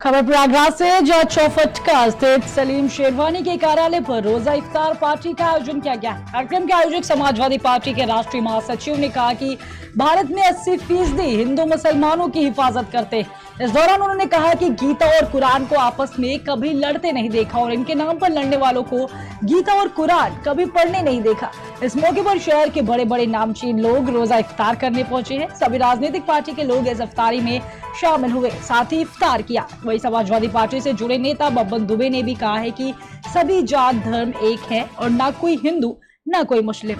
खबर प्रयागराज से, जहां चौफटका स्थित सलीम शेरवानी के कार्यालय पर रोजा इफ्तार पार्टी का आयोजन किया गया। कार्यक्रम के आयोजक समाजवादी पार्टी के राष्ट्रीय महासचिव ने कहा कि भारत में 80% हिंदू मुसलमानों की हिफाजत करते हैं। इस दौरान उन्होंने कहा कि गीता और कुरान को आपस में कभी लड़ते नहीं देखा और इनके नाम पर लड़ने वालों को गीता और कुरान कभी पढ़ने नहीं देखा। इस मौके पर शहर के बड़े बड़े नामचीन लोग रोजा इफ्तार करने पहुंचे हैं। सभी राजनीतिक पार्टी के लोग इस इफ्तारी में शामिल हुए, साथ ही इफ्तार किया। वही समाजवादी पार्टी से जुड़े नेता बब्बन दुबे ने भी कहा है कि सभी जात धर्म एक है और ना कोई हिंदू ना कोई मुस्लिम।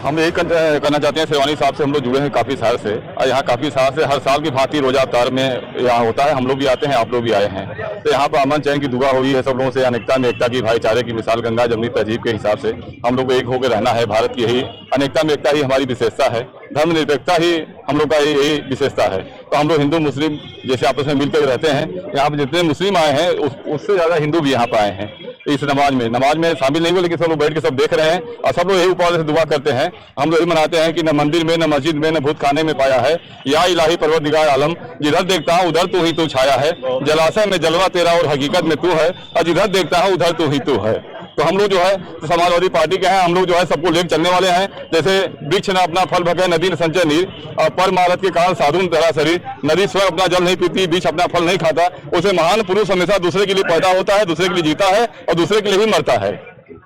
हम यही करना चाहते हैं, शेरवानी साहब से हम लोग जुड़े हैं काफ़ी साल से और यहाँ काफ़ी साल से हर साल की भांति रोजा इफ्तार में यहाँ होता है। हम लोग भी आते हैं, आप लोग भी आए हैं, तो यहाँ पर अमन चैन की दुआ हुई है सब लोगों से। अनेकता में एकता की, भाईचारे की मिसाल गंगा जमनी तहजीब के हिसाब से हम लोग को एक होकर रहना है। भारत की यही अनेकता में एकता ही हमारी विशेषता है, धर्मनिरपेक्षता ही हम लोग का यही विशेषता है। तो हम लोग हिंदू मुस्लिम जैसे आपस में मिलकर रहते हैं। यहाँ पर जितने मुस्लिम आए हैं उससे ज़्यादा हिंदू भी यहाँ पर आए हैं। इस नमाज में शामिल नहीं हुए, लेकिन सब लोग बैठ के सब देख रहे हैं और सब लोग यही ऊपर से दुआ करते हैं। हम लोग यही मनाते हैं कि न मंदिर में, न मस्जिद में, न भूत खाने में पाया है या इलाही परवरदिगार आलम, जिधर देखता हूँ उधर तू ही तू छाया है। जलाशय में जलवा तेरा और हकीकत में तू है और जिधर देखता हूँ उधर तू ही तू है। तो हम लोग जो है तो समाजवादी पार्टी के हैं, हम लोग जो है सबको लेकर चलने वाले हैं। जैसे वृक्ष न अपना फल भगे, नदी न संचय नीर, और पर मारत के कारण साधु तेरा शरीर। नदी स्वयं अपना जल नहीं पीती, वृक्ष अपना फल नहीं खाता, उसे महान पुरुष हमेशा दूसरे के लिए पैदा होता है, दूसरे के लिए जीता है और दूसरे के लिए भी मरता है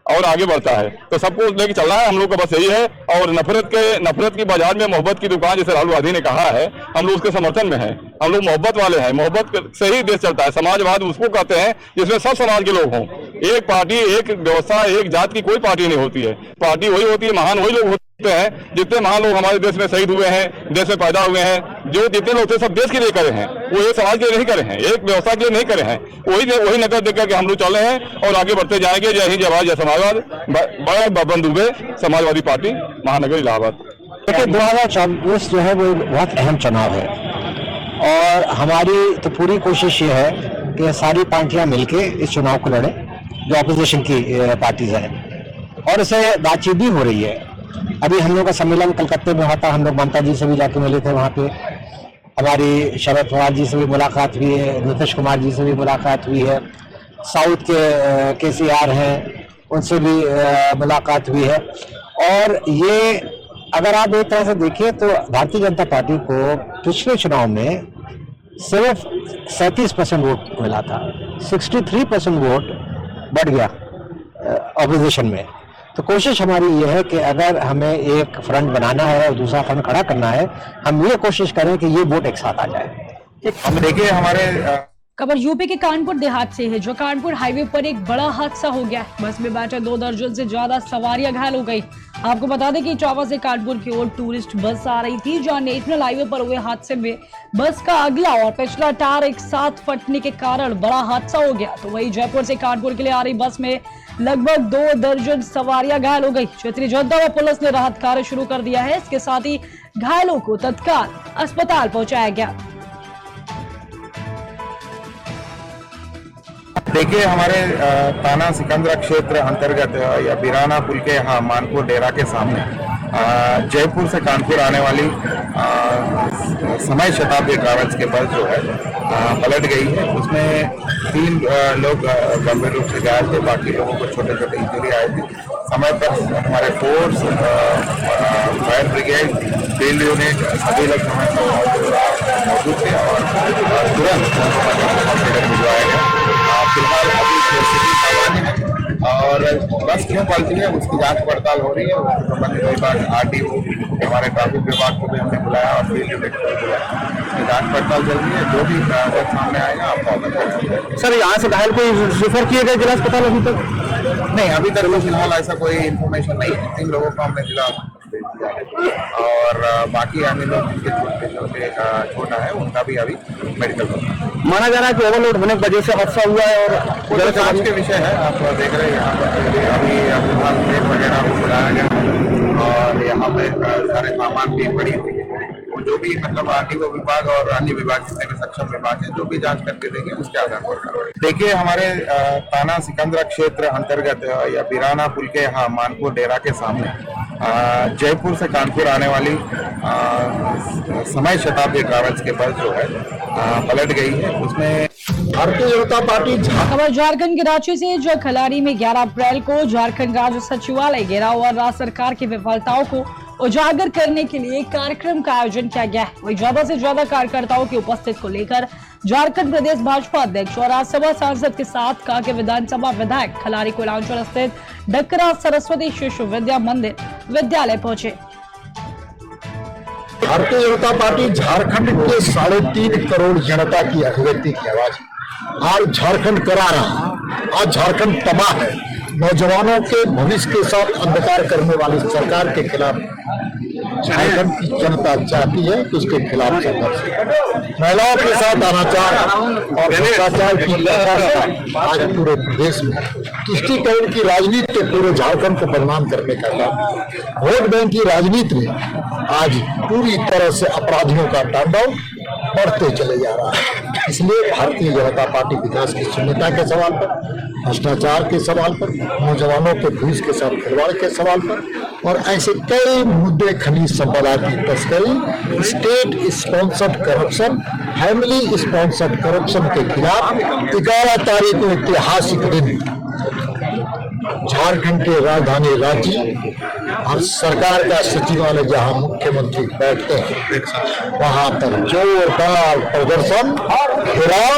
और आगे बढ़ता है। तो सबको लेके चलना है, हम लोग का बस यही है। और नफरत की बाजार में मोहब्बत की दुकान, जैसे राहुल गांधी ने कहा है, हम लोग उसके समर्थन में हैं। हम लोग मोहब्बत वाले हैं, मोहब्बत से ही देश चलता है। समाजवाद उसको कहते हैं जिसमें सब समाज के लोग हों। एक पार्टी, एक व्यवस्था, एक जात की कोई पार्टी नहीं होती है। पार्टी वही होती है, महान वही लोग होते हैं। जितने महान लोग हमारे देश में शहीद हुए हैं, देश में पैदा हुए हैं, जो जितने लोग थे सब देश के लिए करे हैं, वो एक समाज के लिए नहीं करे हैं, एक व्यवस्था के लिए नहीं करे हैं। वही नजर देकर के हम लोग चले हैं और आगे बढ़ते जाएंगे। जय हिंद, जय भारत, जय समाजवाद। बड़ा बब्बन दुबे, समाजवादी पार्टी, महानगर इलाहाबाद। देखिए 2024 जो है वो बहुत अहम चुनाव है और हमारी तो पूरी कोशिश ये है कि सारी पार्टियां मिलके इस चुनाव को लड़ें, जो अपोजिशन की पार्टीज हैं, और इससे बातचीत भी हो रही है। अभी हम लोग का सम्मेलन कलकत्ते में होता, हम लोग ममता जी से भी जाके मिले थे। वहाँ पे हमारी शरद पवार जी से भी मुलाकात हुई है, नीतीश कुमार जी से भी मुलाकात हुई है, साउथ के KCR हैं, उनसे भी मुलाकात हुई है। और ये अगर आप एक तरह से देखिए तो भारतीय जनता पार्टी को पिछले चुनाव में सिर्फ 37% वोट मिला था, 63% वोट बढ़ गया ऑपोजिशन में। तो कोशिश हमारी ये है कि अगर हमें एक फ्रंट बनाना है और दूसरा फ्रंट खड़ा करना है, हम ये कोशिश करें कि ये वोट एक साथ आ जाए। हम देखिए हमारे खबर यूपी के कानपुर देहात से है, जो कानपुर हाईवे पर एक बड़ा हादसा हो गया। बस में बैठे 2 दर्जन से ज्यादा सवारियां घायल हो गई। आपको बता दें कि चावा से कानपुर की ओर टूरिस्ट बस आ रही थी, जहां नेशनल हाईवे पर हुए हादसे में बस का अगला और पिछला टायर एक साथ फटने के कारण बड़ा हादसा हो गया। तो वही जयपुर से कानपुर के लिए आ रही बस में लगभग 2 दर्जन सवारियां घायल हो गई। क्षेत्रीय जनता व पुलिस ने राहत कार्य शुरू कर दिया है। इसके साथ ही घायलों को तत्काल अस्पताल पहुंचाया गया। देखिए हमारे थाना सिकंदरा क्षेत्र अंतर्गत या बिराना पुल के यहाँ मानपुर डेरा के सामने जयपुर से कानपुर आने वाली समय शताब्दी ट्रैवल्स के बस जो है पलट गई है। उसमें 3 लोग गंभीर रूप से घायल थे, बाकी लोगों को छोटे छोटे इंजरी आए थे। समय पर हमारे force, fire brigade, field unit सभी लोग समय पर मौजूद थे और तुरंत हॉस्पिटल भिजवाया गया। फिलहाल अभी स्थिति सामान्य है और बस क्यों पलटी है उसकी जांच पड़ताल हो रही है। संबंधित विभाग RTO, हमारे ट्रैफिक विभाग को भी हमने बुलाया और फील्ड यूनिट को बुलाया। जांच पड़ताल चल रही है, जो भी सामने आएगा आपको अवगत करेंगे। सर, यहाँ से घायल कोई रेफर किए गए जिला अस्पताल अभी तक? नहीं, अभी तक तो फिलहाल ऐसा कोई इन्फॉर्मेशन नहीं है। 3 लोगों को हमने जिला और बाकी अन्य लोग जिनके छोटा है उनका भी अभी मेडिकल माना जा रहा है कि ओवरलोड होने की वजह से हादसा हुआ है और जांच के विषय है। आप देख रहे हैं यहाँ पर अभी फिलहाल ब्रेक वगैरह को बुलाया गया और यहाँ पे सारे सामान भी पड़ी हुई है। जो भी मतलब RTO विभाग और अन्य विभाग जितने भी सक्षम विभाग है जो भी जांच करके देंगे उसके आधार पर। देखिए हमारे थाना सिकंदरा क्षेत्र अंतर्गत या बिराना पुल के यहाँ मानपुर डेरा के सामने जयपुर से कानपुर आने वाली समय शताब्दी ट्रैवल्स के बस जो है पलट गई है। उसमें भारतीय जनता पार्टी खबर झारखंड के रांची से, जो खलारी में 11 अप्रैल को झारखंड राज्य सचिवालय घेराव और राज्य सरकार की विफलताओं को उजागर करने के लिए कार्यक्रम का आयोजन किया गया है। वही ज्यादा से ज्यादा कार्यकर्ताओं की उपस्थिति को लेकर झारखंड प्रदेश भाजपा अध्यक्ष और राज्यसभा सांसद के साथ कांके विधानसभा विधायक खलारी कोयलांचल स्थित डकरा सरस्वती शिशु विद्या मंदिर विद्यालय पहुंचे। भारतीय जनता पार्टी झारखंड के 3.5 करोड़ जनता की अभिव्यक्ति की आवाज है। आज झारखंड करा रहा, आज झारखंड तबाह है। नौजवानों के भविष्य के साथ अंधकार करने वाली सरकार के खिलाफ झारखंड की जनता चाहती है कि उसके खिलाफ संघर्ष। महिलाओं के साथ अनाचार और भ्रष्टाचार की आज पूरे प्रदेश में तुष्टीकरण की राजनीति पूरे झारखंड को बदनाम करने का काम, वोट बैंक की राजनीति में आज पूरी तरह से अपराधियों का तांडव बढ़ते चले जा रहा है। इसलिए भारतीय जनता पार्टी विकास की शून्यता के सवाल पर, भ्रष्टाचार के सवाल पर, नौजवानों के भविष्य के साथ खिलवाड़ के सवाल पर और ऐसे कई मुद्दे, खनिज संपदा की तस्करी, state sponsored corruption, family sponsored corruption के खिलाफ 11 तारीख को ऐतिहासिक दिन झारखंड के राजधानी रांची और सरकार का सचिवालय जहां मुख्यमंत्री बैठते हैं वहां पर जोरदार प्रदर्शन घेराव,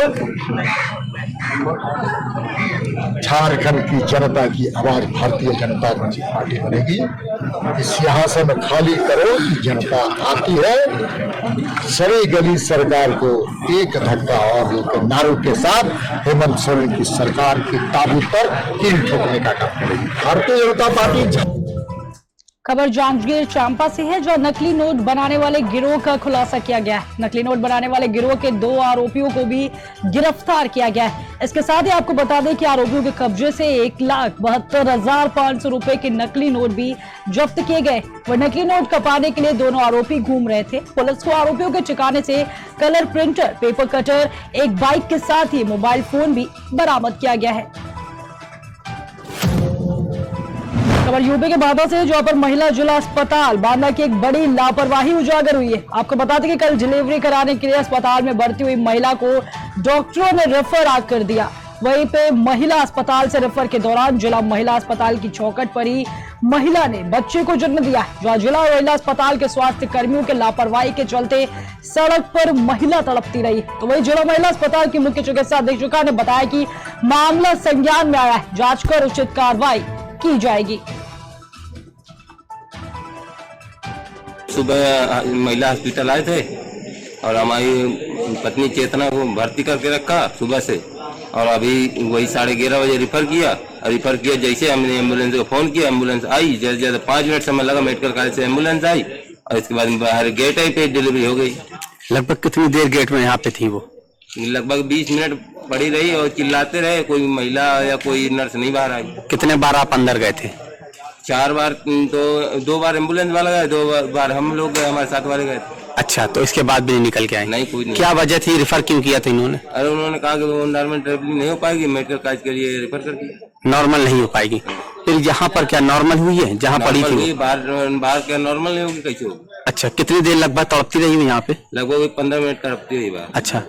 झारखंड की जनता की आवाज भारतीय जनता पार्टी बनेगी। इस सिंहासन खाली करो की जनता आती है। सभी गली सरकार को एक धक्का और लेकर नारों के साथ हेमंत सोरेन की सरकार की ताबूत पर कील ठोकने का काम करेगी भारतीय जनता पार्टी। खबर जांजगीर चांपा से है, जो नकली नोट बनाने वाले गिरोह का खुलासा किया गया है। नकली नोट बनाने वाले गिरोह के 2 आरोपियों को भी गिरफ्तार किया गया है। इसके साथ ही आपको बता दें कि आरोपियों के कब्जे से 1,72,500 रुपए के नकली नोट भी जब्त किए गए। वह नकली नोट कपाने के लिए दोनों आरोपी घूम रहे थे। पुलिस को आरोपियों के ठिकाने से कलर प्रिंटर, पेपर कटर, एक बाइक के साथ ही मोबाइल फोन भी बरामद किया गया है। खबर यूपी के बांदा से, जहां पर महिला जिला अस्पताल बांदा की एक बड़ी लापरवाही उजागर हुई है। आपको बता दें कि कल डिलीवरी कराने के लिए अस्पताल में भर्ती हुई महिला को डॉक्टरों ने रेफर कर दिया। वहीं पे महिला अस्पताल से रेफर के दौरान जिला महिला अस्पताल की चौखट पर ही महिला ने बच्चे को जन्म दिया है। जहां जिला महिला अस्पताल के स्वास्थ्य कर्मियों के लापरवाही के चलते सड़क पर महिला तड़पती रही। तो वही जिला महिला अस्पताल की मुख्य चिकित्सा अधीक्षिका ने बताया कि मामला संज्ञान में आया है, जांच कर उचित कार्रवाई की जाएगी। सुबह महिला हॉस्पिटल आए थे और हमारी पत्नी चेतना को भर्ती करके रखा सुबह से, और अभी वही 11:30 बजे रिफर किया। जैसे हमने एम्बुलेंस को फोन किया, एम्बुलेंस आई। ज्यादा 5 मिनट समय लगा, मेडिकल कॉलेज से एम्बुलेंस आई और इसके बाद बाहर गेट आई पे डिलीवरी हो गई। लगभग कितनी देर गेट में यहाँ पे थी वो? लगभग 20 मिनट पड़ी रही और चिल्लाते रहे, कोई महिला या कोई नर्स नहीं बाहर आई। कितने बार आप अंदर गए थे? 4 बार, तो 2 बार एम्बुलेंस वाला गए, 2 बार हम लोग गए, हमारे साथ वाले गए थे। अच्छा, तो इसके बाद भी नहीं निकल के आए? नहीं, कोई नहीं। क्या वजह थी, रिफर क्यों किया था इन्होंने? अरे उन्होंने कहा कि वो नॉर्मल ट्रेवलिंग नहीं हो पाएगी, मेडिकल कॉलेज के लिए रेफर कर दिया। नॉर्मल नहीं हो पाएगी? फिर यहाँ पर क्या नॉर्मल हुई है जहाँ पड़ी थी? बाहर क्या नॉर्मल नहीं होगी, कैसे होगी? अच्छा, कितनी देर लगभग तड़पती रही हुई यहाँ पे? लगभग 15 मिनट तड़पती रही बाहर। अच्छा,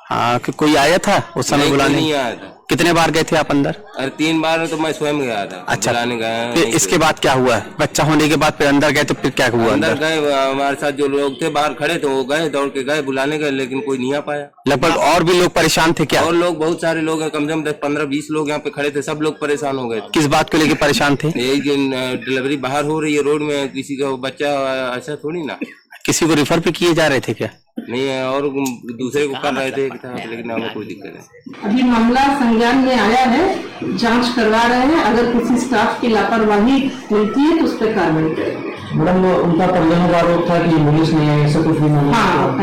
हाँ, कोई आया था उस समय बुलाने? नहीं आया था। कितने बार गए थे आप अंदर? अरे 3 बार तो मैं स्वयं गया था। अच्छा, बुलाने गया। फिर इसके बाद क्या हुआ? बच्चा होने के बाद फिर अंदर गए तो फिर क्या हुआ? अंदर गए, हमारे साथ जो लोग थे बाहर खड़े थे वो गए, दौड़ के गए, बुलाने गए, लेकिन कोई नहीं आ पाया। लगभग और भी लोग परेशान थे क्या? और लोग, बहुत सारे लोग हैं, कम से कम 10-15-20 लोग यहाँ पे खड़े थे, सब लोग परेशान हो गए। किस बात को लेकर परेशान थे? एक दिन डिलीवरी बाहर हो रही है रोड में, किसी का बच्चा, ऐसा थोड़ी ना। किसी को रिफर पे किए जा रहे थे क्या? नहीं, और दूसरे को कर रहे थे, लेकिन हमें कोई दिक्कत नहीं। अभी मामला संज्ञान में आया है, जांच करवा रहे हैं। अगर किसी स्टाफ की लापरवाही मिलती है तो उस पर कार्रवाई करेंगे। मैडम, उनका परिजनों का आरोप था कि एम्बुलेंस नहीं है, ऐसा कुछ भी नहीं? हाँ,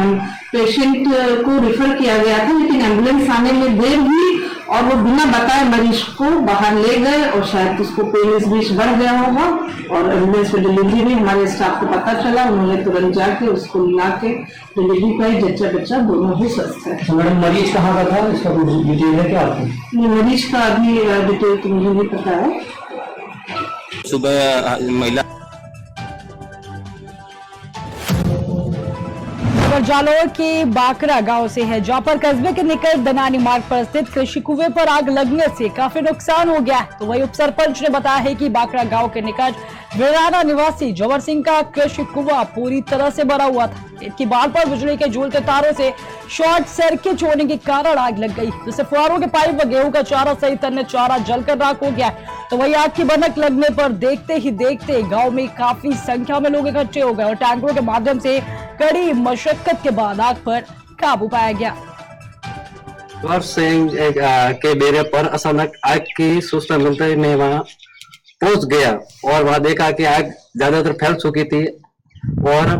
पेशेंट को रिफर किया गया था, लेकिन एम्बुलेंस आने में देर हुई और वो बिना बताए मरीज को बाहर ले गए और शायद उसको पेन इस बीच बढ़ गया होगा और एम्बुलेंस में डिलीवरी में हमारे स्टाफ को पता चला, उन्होंने तुरंत जाके उसको ला के डिलीवरी पाई। जच्चा बच्चा दोनों ही स्वस्थ है। मैडम, मरीज कहाँ का था, इसका कुछ डिटेल है क्या आपको? मरीज का अभी डिटेल तो मुझे नहीं पता है। सुबह महिला जालौर के बाकरा गांव से है, जहां पर कस्बे के निकट दनानी मार्ग पर स्थित कृषि कुएं पर आग लगने से काफी नुकसान हो गया है। तो वही उप सरपंच ने बताया है कि बाकरा गांव के निकट वीराना निवासी जवर सिंह का कृषि कुआं पूरी तरह से भरा हुआ था। इसकी बाढ़ पर बिजली के झूलते तारों से शॉर्ट सर्किट होने के कारण आग लग गई, जिससे फुहारों के पाइप व गेहूं का चारा सहित अन्य चारा जलकर राख हो गया। तो वही आग की भनक लगने पर देखते ही देखते गांव में काफी संख्या में लोग इकट्ठे हो गए और टैंकरों के माध्यम से कड़ी मशक्कत के बाद आग पर काबू पाया गया। जवर सिंह के डेरे पर अचानक आग की सूचना मिलते ही मैं वहां पहुंच गया और वहां देखा कि आग ज्यादातर फैल चुकी थी और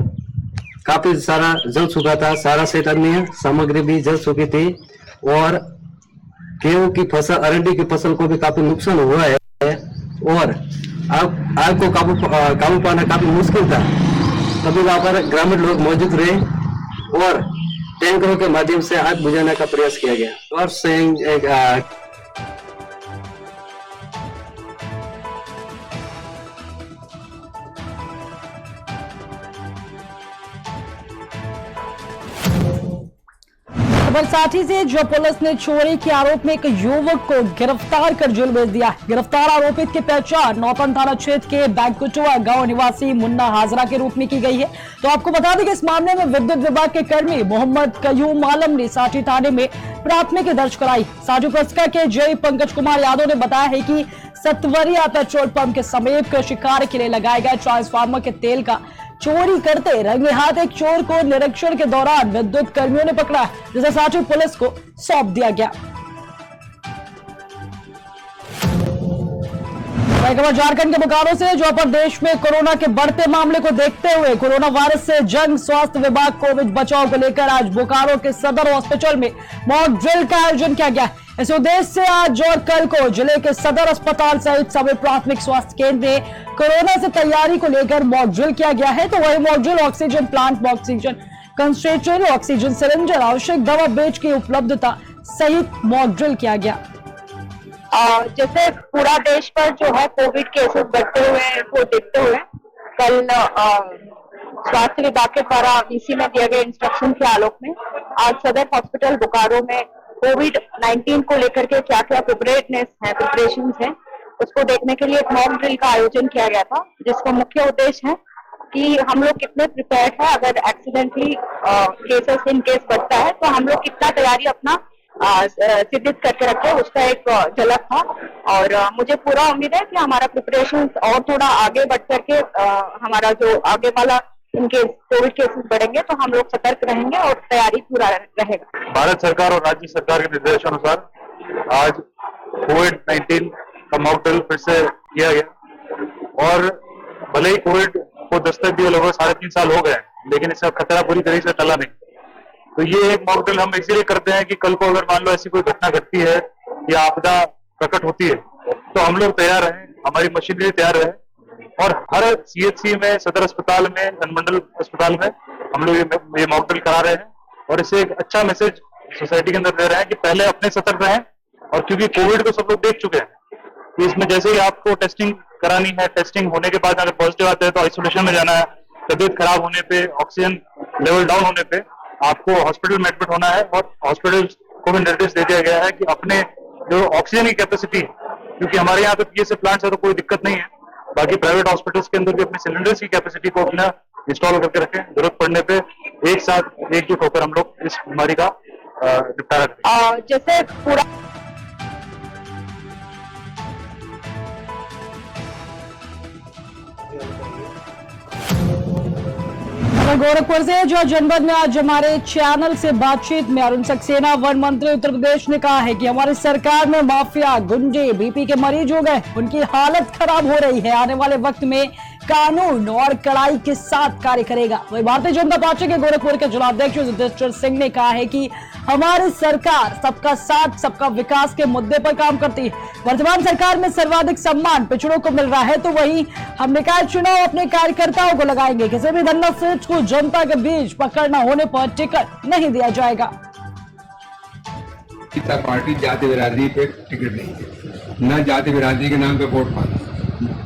काफी सारा जल चुका था, सारा सहित अन्य सामग्री भी जल चुकी थी और गेहूं की फसल, अरंडी की फसल को भी काफी नुकसान हुआ है और आग को काबू पाना काफी मुश्किल था। तभी वहां पर ग्रामीण लोग मौजूद रहे और टैंकरों के माध्यम से आग बुझाने का प्रयास किया गया। जवर सिंह बरसाठी से जो पुलिस ने चोरी के आरोप में एक युवक को गिरफ्तार कर जेल भेज दिया। गिरफ्तार आरोपित की पहचान नौतन थाना क्षेत्र के बैंकुटवा गांव निवासी मुन्ना हाजरा के रूप में की गई है। तो आपको बता दें कि इस मामले में विद्युत विभाग के कर्मी मोहम्मद कयूम आलम ने साठी थाने में प्राथमिकी दर्ज कराई। साठी पुस्तिका के जय पंकज कुमार यादव ने बताया है कि सतवरिया पेट्रोल पंप के समीप कृषि कार्य के लिए लगाए गए ट्रांसफार्मर के तेल का चोरी करते रंगे हाथ एक चोर को निरीक्षण के दौरान विद्युत कर्मियों ने पकड़ा, जिसे साठी पुलिस को सौंप दिया गया। झारखंड के बोकारो से जो पर देश में कोरोना के बढ़ते मामले को देखते हुए कोरोना वायरस से जंग स्वास्थ्य विभाग कोविड बचाव को लेकर आज बोकारो के सदर हॉस्पिटल में मॉक ड्रिल का आयोजन किया गया। इस उद्देश्य से आज और कल को जिले के सदर अस्पताल सहित सभी प्राथमिक स्वास्थ्य केंद्र में कोरोना से तैयारी को लेकर मॉक ड्रिल किया गया है। तो वही mock drill oxygen plant, oxygen concentrator, oxygen cylinder, आवश्यक दवा बेच की उपलब्धता सहित मॉक ड्रिल किया गया। जैसे पूरा देश पर जो है कोविड केसेस बढ़ते हुए को देखते हुए कल स्वास्थ्य विभाग के द्वारा वीसी में दिए गए इंस्ट्रक्शन के आलोक में आज सदर हॉस्पिटल बोकारो में कोविड-19 को लेकर के क्या क्या प्रिपरेशन है उसको देखने के लिए एक मॉक ड्रिल का आयोजन किया गया था, जिसका मुख्य उद्देश्य है कि हम लोग कितने प्रिपेयर्ड है, अगर एक्सीडेंटली केसेस इन केस बढ़ता है तो हम लोग कितना तैयारी अपना सिद्धित करके रखे, उसका एक झलक था। और मुझे पूरा उम्मीद है कि हमारा प्रिपरेशन और थोड़ा आगे बढ़ करके हमारा जो आगे वाला इनके कोविड केसेस बढ़ेंगे तो हम लोग सतर्क रहेंगे और तैयारी पूरा रहेगा। भारत सरकार और राज्य सरकार के निर्देशानुसार आज कोविड-19 का मॉक ड्रिल फिर से किया गया और भले ही कोविड को दस्तक दिए लगभग 3.5 साल हो गए, लेकिन इसका खतरा पूरी तरीके से टला नहीं। तो ये एक मॉक ड्रिल हम इसलिए करते हैं कि कल को अगर मान लो ऐसी कोई घटना घटती है या आपदा प्रकट होती है तो हम लोग तैयार रहें, हमारी मशीनरी तैयार रहे और हर सीएचसी में, सदर अस्पताल में, अनुमंडल अस्पताल में हम लोग ये मॉक ड्रिल करा रहे हैं और इससे एक अच्छा मैसेज सोसाइटी के अंदर दे रहे हैं कि पहले अपने सतर्क रहें। और क्योंकि कोविड को सब लोग देख चुके हैं कि इसमें जैसे ही आपको टेस्टिंग करानी है, टेस्टिंग होने के बाद अगर पॉजिटिव आते हैं तो आइसोलेशन में जाना है, तबीयत खराब होने पे, ऑक्सीजन लेवल डाउन होने पे आपको हॉस्पिटल में एडमिट होना है। और हॉस्पिटल को भी निर्देश दे दिया गया है कि अपने जो ऑक्सीजन की कैपेसिटी, क्योंकि हमारे यहाँ तो पीएसए प्लांट है तो कोई दिक्कत नहीं है, बाकी प्राइवेट हॉस्पिटल्स के अंदर भी अपने सिलेंडर्स की कैपेसिटी को अपना इंस्टॉल करके रखें। जरूरत पड़ने पे एक साथ एकजुट होकर हम लोग इस बीमारी का निपटारा करें। जैसे पूरा गोरखपुर से जो जनपद में आज हमारे चैनल से बातचीत में अरुण सक्सेना वन मंत्री उत्तर प्रदेश ने कहा है कि हमारी सरकार में माफिया, गुंडे, बीपी के मरीज हो गए, उनकी हालत खराब हो रही है। आने वाले वक्त में कानून और कड़ाई के साथ कार्य करेगा। वही भारतीय जनता पार्टी के गोरखपुर के जिलाध्यक्ष युधिष्ठिर सिंह ने कहा है कि हमारी सरकार सबका साथ, सबका विकास के मुद्दे पर काम करती है। वर्तमान सरकार में सर्वाधिक सम्मान पिछड़ों को मिल रहा है, तो वही हमने कहा चुनाव अपने कार्यकर्ताओं को लगाएंगे। किसी भी धन्ना सेठ को जनता के बीच पकड़ना होने पर टिकट नहीं दिया जाएगा। पार्टी जाति बिरादरी पे टिकट नहीं है, न जाति बिरादरी के नाम पे वोट पाना।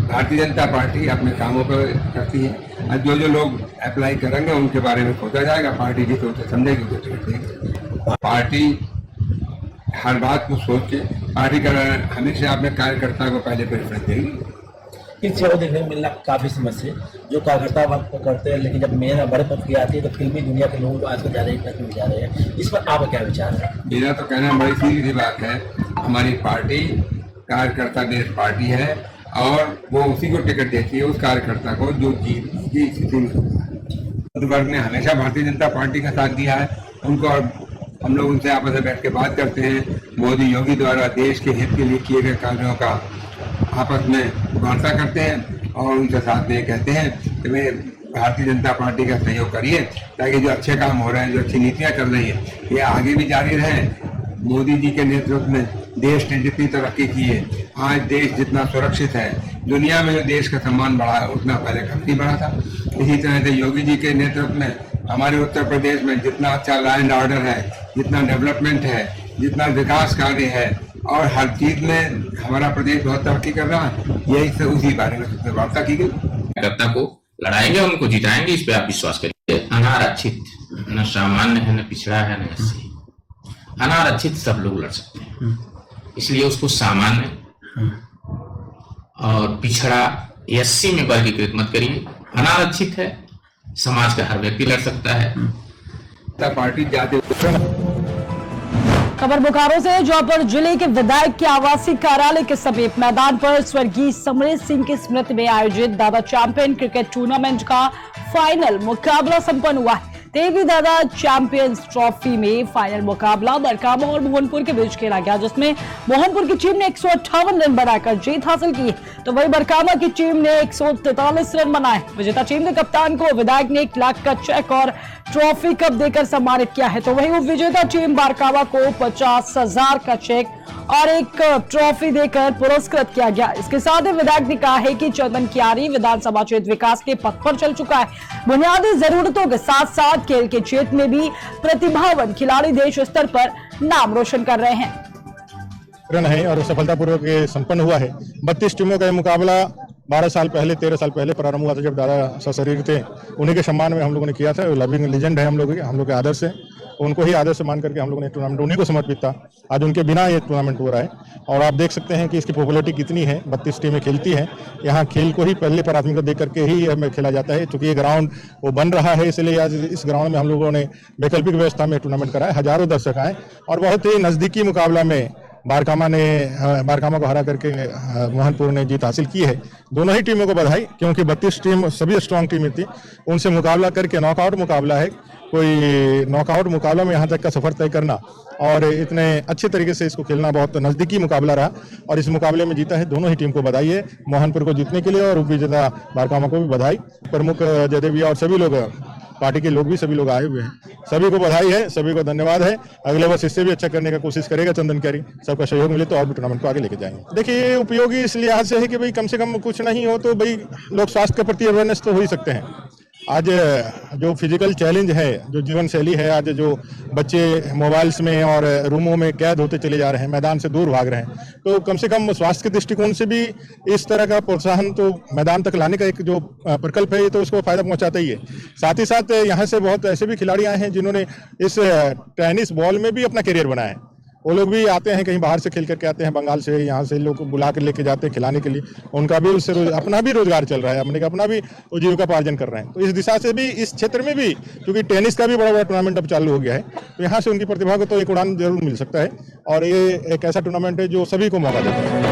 भारतीय जनता पार्टी अपने कामों पर करती है, आज जो लोग अप्लाई करेंगे उनके बारे में सोचा जाएगा, पार्टी की सोच समझेगी तो टिकट देगी। पार्टी हर बात को सोच के पार्टी का हमेशा अपने कार्यकर्ता को पहले प्रेफरेंस देगी। इस जगह देखने में मिलना काफी समस्या जो कार्यकर्ता वक्त करते हैं, लेकिन जब मेरा बड़े पद की आती है तो फिल्मी दुनिया के लोग आजकल ज़्यादा इंटरेस्ट में जा रहे हैं। इस पर आपका क्या विचार है? मेरा तो कहना बड़ी सीधी बात है, हमारी पार्टी कार्यकर्ता बेस्ड पार्टी है और वो उसी को टिकट देती है, उस कार्यकर्ता को जो जीत की स्थिति में। वर्ग ने हमेशा भारतीय जनता पार्टी का साथ दिया है उनको, और हम लोग उनसे आपस में बैठ के बात करते हैं। मोदी योगी द्वारा देश के हित के लिए किए गए कार्यों का आपस में वार्ता करते हैं और उनके साथ में कहते हैं कि वे भारतीय जनता पार्टी का सहयोग करिए ताकि जो अच्छे काम हो रहे हैं, जो अच्छी नीतियां चल रही हैं, ये आगे भी जारी रहें। मोदी जी के नेतृत्व में देश ने जितनी तरक्की की है, आज देश जितना सुरक्षित है, दुनिया में जो देश का सम्मान बढ़ा है उतना पहले कभी नहीं बढ़ा था। इसी तरह से योगी जी के नेतृत्व में हमारे उत्तर प्रदेश में जितना अच्छा लॉ एंड ऑर्डर है, जितना डेवलपमेंट है, जितना विकास कार्य है और हर चीज में हमारा प्रदेश बहुत तरक्की कर रहा है, यही से उसी बारे में वार्ता की गई। कार्यकर्ता को लड़ाएंगे, उनको जिताएंगे, इस पे आप विश्वास करिए। अनारक्षित न सामान्य है, न पिछड़ा है, न एससी। अनारक्षित सब लोग लड़ सकते हैं, इसलिए उसको सामान्य और पिछड़ा एससी में वर्गीकृत मत करिए। अनारक्षित है, समाज का हर व्यक्ति लड़ सकता है। पार्टी जाते खबर बोकारो से, जहां पर जिले के विधायक के आवासीय कार्यालय के समीप मैदान पर स्वर्गीय समरेश सिंह की स्मृति में आयोजित दादा चैंपियन क्रिकेट टूर्नामेंट का फाइनल मुकाबला संपन्न हुआ है। देवी दादा चैंपियंस ट्रॉफी में फाइनल मुकाबला बरकामा और मोहनपुर के बीच खेला गया, जिसमें मोहनपुर की टीम ने 158 रन बनाकर जीत हासिल की, तो वही बरकामा की टीम ने 143 रन बनाए। विजेता टीम के कप्तान को विधायक ने 1 लाख का चेक और ट्रॉफी कप देकर सम्मानित किया है, तो वही विजेता टीम बरकामा को 50,000 का चेक और एक ट्रॉफी देकर पुरस्कृत किया गया। इसके साथ ही विधायक ने कहा है कि चंदन कियारी विधानसभा क्षेत्र विकास के पथ पर चल चुका है। बुनियादी जरूरतों के साथ साथ खेल के क्षेत्र में भी प्रतिभावान खिलाड़ी देश स्तर पर नाम रोशन कर रहे हैं है और सफलतापूर्वक संपन्न हुआ है। 32 टीमों का यह मुकाबला 12 साल पहले 13 साल पहले प्रारंभ हुआ था, जब दादा सशरीर थे, उन्हीं के सम्मान में हम लोगों ने किया था। लविंग लेजेंड है हम लोग के आदर्श है, उनको ही आदर्श मान करके हम लोगों ने टूर्नामेंट उन्हीं को समर्पित था। आज उनके बिना ये टूर्नामेंट हो रहा है और आप देख सकते हैं कि इसकी पॉपुलैरिटी कितनी है। 32 टीमें खेलती हैं, यहाँ खेल को ही पहले प्राथमिकता दे करके ही हमें खेला जाता है। चूंकि ये ग्राउंड वो बन रहा है, इसलिए आज इस ग्राउंड में हम लोगों ने वैकल्पिक व्यवस्था में टूर्नामेंट कराया। हजारों दर्शक आए और बहुत ही नजदीकी मुकाबला में बारकामा को हरा करके मोहनपुर ने जीत हासिल की है। दोनों ही टीमों को बधाई, क्योंकि 32 टीम सभी स्ट्रांग टीमें थी, उनसे मुकाबला करके नॉकआउट मुकाबला है। कोई नॉकआउट मुकाबला में यहाँ तक का सफर तय करना और इतने अच्छे तरीके से इसको खेलना बहुत नजदीकी मुकाबला रहा और इस मुकाबले में जीता है। दोनों ही टीम को बधाई है, मोहनपुर को जीतने के लिए और उपविजेता बारकामा को भी बधाई। प्रमुख जयदेव और सभी लोग, पार्टी के लोग भी सभी लोग आए हुए हैं, सभी को बधाई है, सभी को धन्यवाद है। अगले वर्ष इससे भी अच्छा करने का कोशिश करेगा चंदन कैरी। सबका सहयोग मिले तो और भी टूर्नामेंट को आगे लेके जाएंगे। देखिए, ये उपयोगी इस लिहाज से है कि भाई कम से कम कुछ नहीं हो तो भाई लोग स्वास्थ्य के प्रति अवेयरनेस तो हो ही सकते हैं। आज जो फिजिकल चैलेंज है, जो जीवन शैली है, आज जो बच्चे मोबाइल्स में और रूमों में कैद होते चले जा रहे हैं, मैदान से दूर भाग रहे हैं, तो कम से कम स्वास्थ्य के दृष्टिकोण से भी इस तरह का प्रोत्साहन तो मैदान तक लाने का एक जो प्रकल्प है, ये तो उसको फायदा पहुंचाता ही है। साथ ही साथ यहाँ से बहुत ऐसे भी खिलाड़ी आए हैं जिन्होंने इस टेनिस बॉल में भी अपना करियर बनाया है। वो लोग भी आते हैं, कहीं बाहर से खेल करके आते हैं, बंगाल से, यहाँ से लोग बुला कर लेके जाते हैं खिलाने के लिए। उनका भी उससे अपना भी रोजगार चल रहा है, अपना भी जीविका पार्जन कर रहे हैं। तो इस दिशा से भी, इस क्षेत्र में भी, क्योंकि टेनिस का भी बड़ा बड़ा टूर्नामेंट अब चालू हो गया है, तो यहाँ से उनकी प्रतिभा को तो एक उड़ान जरूर मिल सकता है और ये एक ऐसा टूर्नामेंट है जो सभी को मौका देता है।